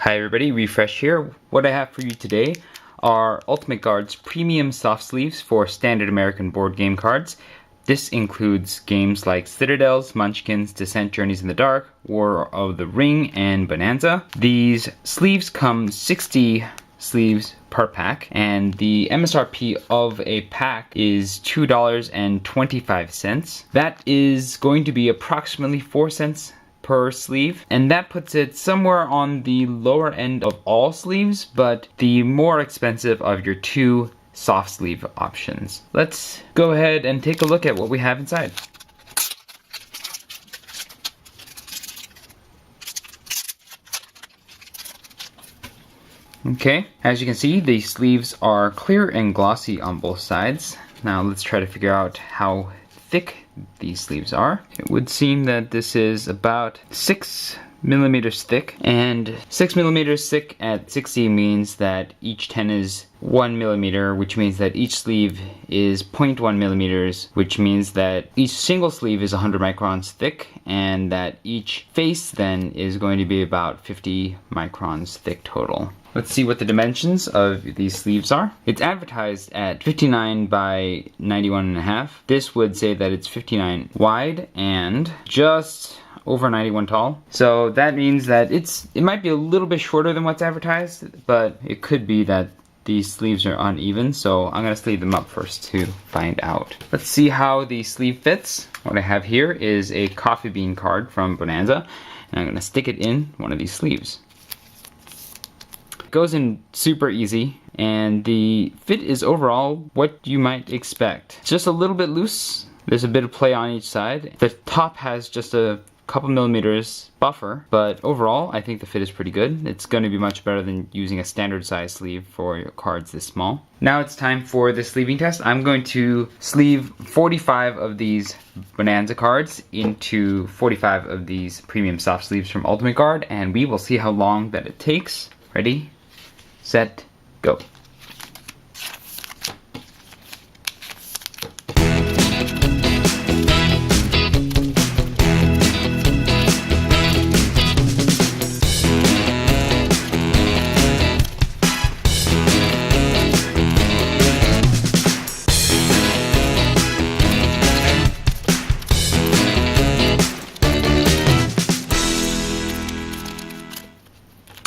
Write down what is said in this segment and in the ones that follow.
Hi everybody, Refresh here. What I have for you today are Ultimate Guard's premium soft sleeves for standard American board game cards. This includes games like Citadels, Munchkins, Descent, Journeys in the Dark, War of the Ring, and Bonanza. These sleeves come 60 sleeves per pack, and the MSRP of a pack is $2.25. That is going to be approximately 4 cents per sleeve, and that puts it somewhere on the lower end of all sleeves, but the more expensive of your two soft sleeve options. Let's go ahead and take a look at what we have inside. Okay, as you can see, the sleeves are clear and glossy on both sides. Now let's try to figure out how thick these sleeves are. It would seem that this is about 6 millimeters thick, and 6 millimeters thick at 60 means that each 10 is 1 millimeter, which means that each sleeve is 0.1 millimeters, which means that each single sleeve is 100 microns thick, and that each face then is going to be about 50 microns thick total. Let's see what the dimensions of these sleeves are. It's advertised at 59 by 91.5. This would say that it's 59 wide and just over 91 tall. So that means that it might be a little bit shorter than what's advertised, but it could be that these sleeves are uneven, so I'm gonna sleeve them up first to find out. Let's see how the sleeve fits. What I have here is a coffee bean card from Bonanza, and I'm gonna stick it in one of these sleeves. Goes in super easy, and the fit is overall what you might expect. It's just a little bit loose. There's a bit of play on each side. The top has just a couple millimeters buffer, but overall I think the fit is pretty good. It's going to be much better than using a standard size sleeve for your cards this small. Now it's time for the sleeving test. I'm going to sleeve 45 of these Bonanza cards into 45 of these premium soft sleeves from Ultimate Guard, and we will see how long that it takes. Ready? Set, go.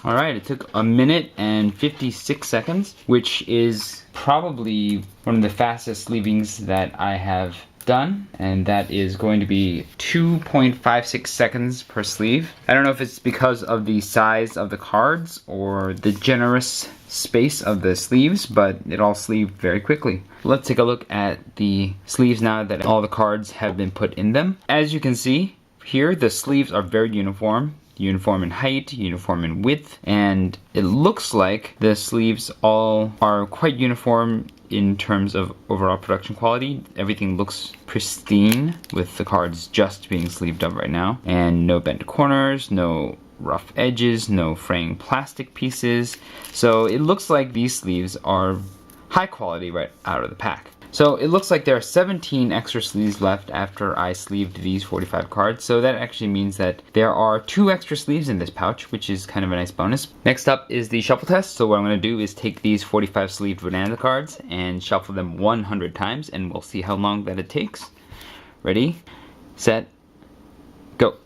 Alright, it took 1 minute and 56 seconds, which is probably one of the fastest sleevings that I have done, and that is going to be 2.56 seconds per sleeve. I don't know if it's because of the size of the cards or the generous space of the sleeves, but it all sleeved very quickly. Let's take a look at the sleeves now that all the cards have been put in them. As you can see here, the sleeves are very uniform in height, uniform in width, and it looks like the sleeves all are quite uniform in terms of overall production quality. Everything looks pristine with the cards just being sleeved up right now, and no bent corners, no rough edges, no fraying plastic pieces. So it looks like these sleeves are high quality right out of the pack. So it looks like there are 17 extra sleeves left after I sleeved these 45 cards, so that actually means that there are 2 extra sleeves in this pouch, which is kind of a nice bonus. Next up is the shuffle test. So what I'm going to do is take these 45 sleeved Bonanza cards and shuffle them 100 times, and we'll see how long that it takes. Ready, set, go.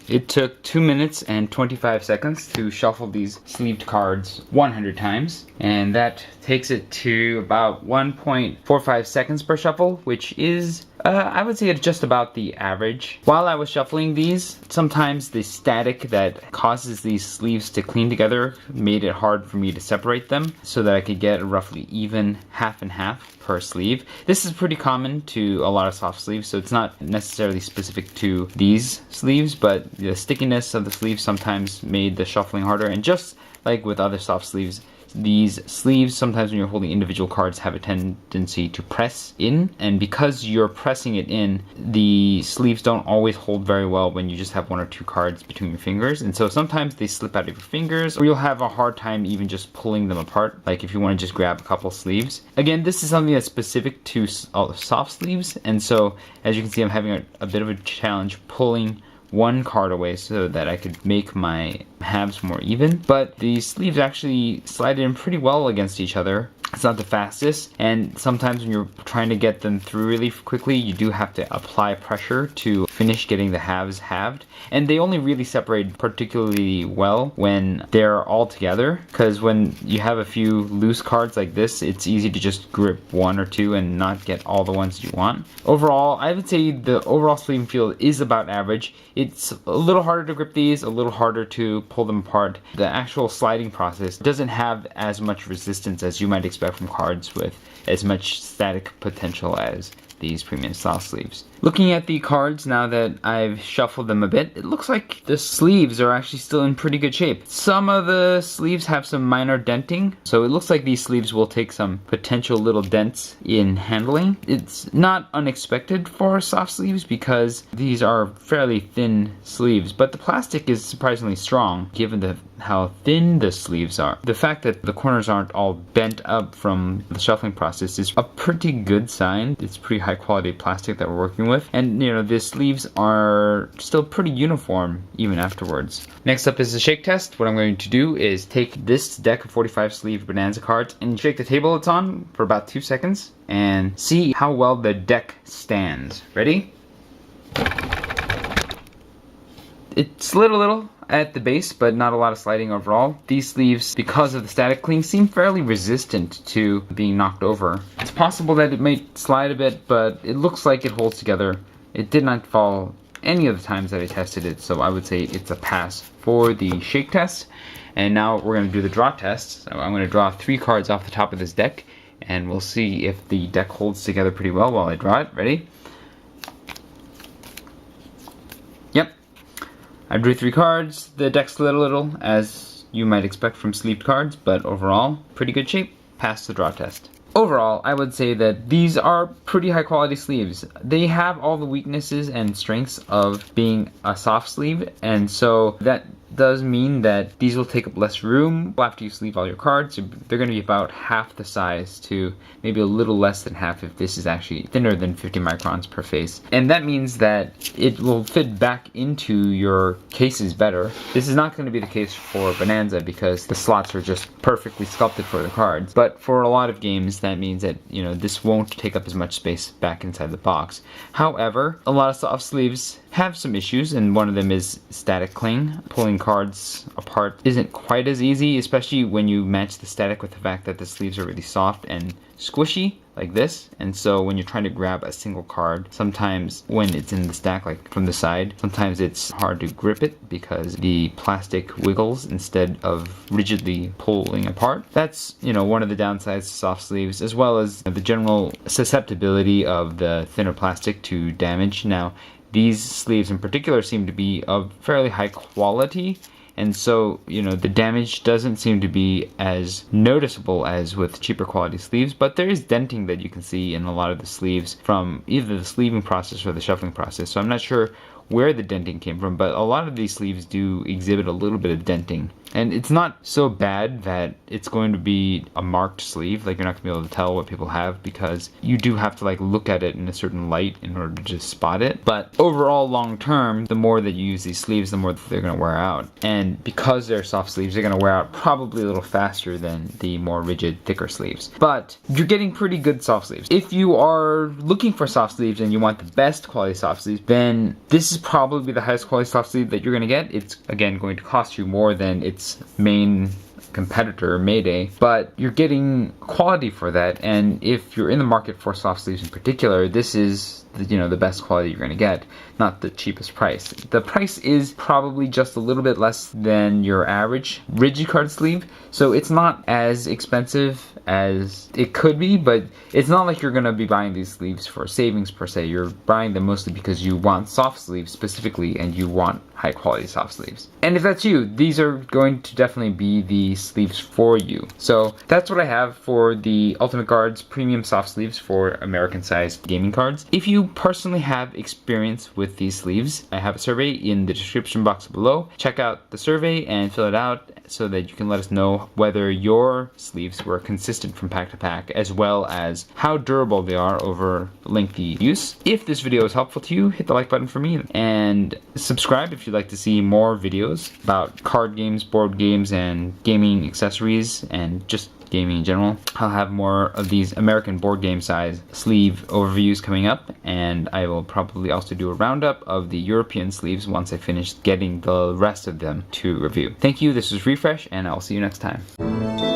It took 2 minutes and 25 seconds to shuffle these sleeved cards 100 times, and that takes it to about 1.45 seconds per shuffle, which is I would say it's just about the average. While I was shuffling these, sometimes the static that causes these sleeves to clean together made it hard for me to separate them so that I could get a roughly even half and half per sleeve. This is pretty common to a lot of soft sleeves, so it's not necessarily specific to these sleeves, but the stickiness of the sleeve sometimes made the shuffling harder, and just like with other soft sleeves, these sleeves, sometimes when you're holding individual cards, have a tendency to press in, and because you're pressing it in, the sleeves don't always hold very well when you just have 1 or 2 cards between your fingers, and so sometimes they slip out of your fingers, or you'll have a hard time even just pulling them apart, like if you want to just grab a couple sleeves. Again, this is something that's specific to soft sleeves, and so as you can see, I'm having a bit of a challenge pulling 1 card away so that I could make my halves more even. But the sleeves actually slide in pretty well against each other. It's not the fastest, and sometimes when you're trying to get them through really quickly, you do have to apply pressure to finish getting the halves halved. And they only really separate particularly well when they're all together, because when you have a few loose cards like this, it's easy to just grip 1 or 2 and not get all the ones you want. Overall, I would say the overall sleeve feel is about average. It's a little harder to grip these, a little harder to pull them apart. The actual sliding process doesn't have as much resistance as you might expect from cards with as much static potential as these premium style sleeves. Looking at the cards now that I've shuffled them a bit, it looks like the sleeves are actually still in pretty good shape. Some of the sleeves have some minor denting, so it looks like these sleeves will take some potential little dents in handling. It's not unexpected for soft sleeves because these are fairly thin sleeves, but the plastic is surprisingly strong given how thin the sleeves are. The fact that the corners aren't all bent up from the shuffling process is a pretty good sign. It's pretty high quality plastic that we're working with, and you know, the sleeves are still pretty uniform even afterwards. Next up is the shake test. What I'm going to do is take this deck of 45 sleeve Bonanza cards and shake the table it's on for about 2 seconds and see how well the deck stands. Ready? It slid a little at the base, but not a lot of sliding overall. These sleeves, because of the static cling, seem fairly resistant to being knocked over. It's possible that it might slide a bit, but it looks like it holds together. It did not fall any of the times that I tested it, so I would say it's a pass for the shake test. And now we're going to do the draw test. So I'm going to draw 3 cards off the top of this deck, and we'll see if the deck holds together pretty well while I draw it. Ready? Yep. I drew 3 cards. The deck slid a little, as you might expect from sleeved cards, but overall, pretty good shape. Passed the draw test. Overall, I would say that these are pretty high quality sleeves. They have all the weaknesses and strengths of being a soft sleeve, and so that does mean that these will take up less room after you sleeve all your cards. They're going to be about half the size to maybe a little less than half if this is actually thinner than 50 microns per face. And that means that it will fit back into your cases better. This is not going to be the case for Bonanza because the slots are just perfectly sculpted for the cards. But for a lot of games, that means that, you know, this won't take up as much space back inside the box. However, a lot of soft sleeves have some issues, and one of them is static cling. Pulling cards apart isn't quite as easy, especially when you match the static with the fact that the sleeves are really soft and squishy like this. And so when you're trying to grab a single card, sometimes when it's in the stack, like from the side, sometimes it's hard to grip it because the plastic wiggles instead of rigidly pulling apart. That's, you know, one of the downsides to soft sleeves, as well as the general susceptibility of the thinner plastic to damage. Now, these sleeves in particular seem to be of fairly high quality, and so, you know, the damage doesn't seem to be as noticeable as with cheaper quality sleeves, but there is denting that you can see in a lot of the sleeves from either the sleeving process or the shuffling process. So I'm not sure where the denting came from, but a lot of these sleeves do exhibit a little bit of denting. And it's not so bad that it's going to be a marked sleeve, like you're not going to be able to tell what people have, because you do have to like look at it in a certain light in order to just spot it. But overall, long term, the more that you use these sleeves, the more that they're going to wear out. And because they're soft sleeves, they're going to wear out probably a little faster than the more rigid, thicker sleeves. But you're getting pretty good soft sleeves. If you are looking for soft sleeves and you want the best quality soft sleeves, then this is probably the highest quality soft sleeve that you're going to get. It's, again, going to cost you more than its main competitor, Mayday, but you're getting quality for that. And if you're in the market for soft sleeves in particular, this is the best quality you're going to get, not the cheapest price. The price is probably just a little bit less than your average rigid card sleeve, so it's not as expensive as it could be, but it's not like you're going to be buying these sleeves for savings per se. You're buying them mostly because you want soft sleeves specifically, and you want high quality soft sleeves. And if that's you, these are going to definitely be the sleeves for you. So that's what I have for the Ultimate Guards premium soft sleeves for American sized gaming cards. If you personally have experience with these sleeves, I have a survey in the description box below. Check out the survey and fill it out so that you can let us know whether your sleeves were consistent from pack to pack, as well as how durable they are over lengthy use. If this video is helpful to you, hit the like button for me, and subscribe if you'd like to see more videos about card games, board games, and gaming accessories, and just gaming in general. I'll have more of these American board game size sleeve overviews coming up, and I will probably also do a roundup of the European sleeves once I finish getting the rest of them to review. Thank you, this was Refresh, and I'll see you next time.